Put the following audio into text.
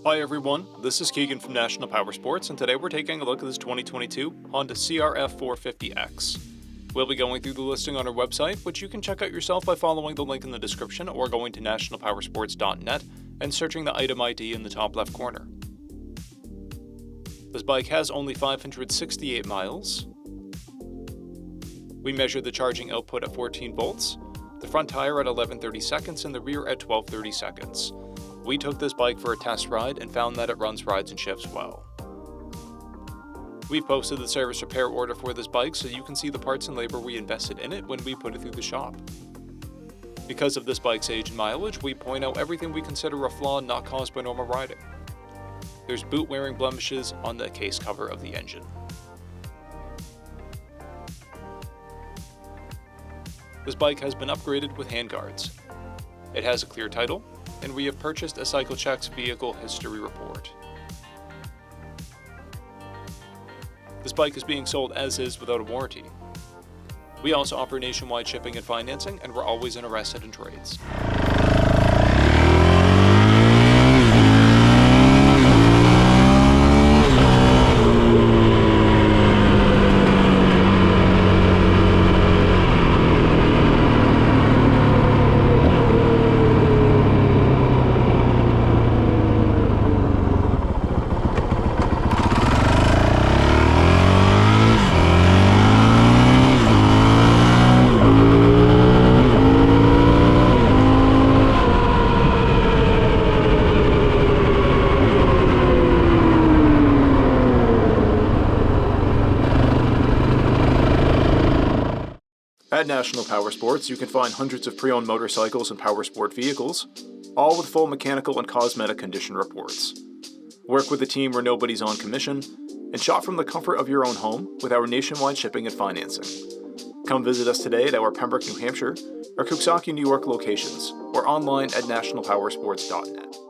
Hi everyone, this is Keegan from National Powersports, and today we're taking a look at this 2022 Honda CRF450X. We'll be going through the listing on our website, which you can check out yourself by following the link in the description or going to nationalpowersports.net and searching the item ID in the top left corner. This bike has only 568 miles. We measured the charging output at 14 volts, the front tire at 1130 seconds, and the rear at 1230 seconds. We took this bike for a test ride and found that it runs, rides, and shifts well. We've posted the service repair order for this bike so you can see the parts and labor we invested in it when we put it through the shop. Because of this bike's age and mileage, we point out everything we consider a flaw not caused by normal riding. There's boot wearing blemishes on the case cover of the engine. This bike has been upgraded with handguards. It has a clear title, and we have purchased a CycleCheck's vehicle history report. This bike is being sold as is without a warranty. We also offer nationwide shipping and financing, and we're always interested in trades. At National Powersports, you can find hundreds of pre-owned motorcycles and powersport vehicles, all with full mechanical and cosmetic condition reports. Work with a team where nobody's on commission, and shop from the comfort of your own home with our nationwide shipping and financing. Come visit us today at our Pembroke, New Hampshire, or Coxsackie, New York locations, or online at nationalpowersports.net.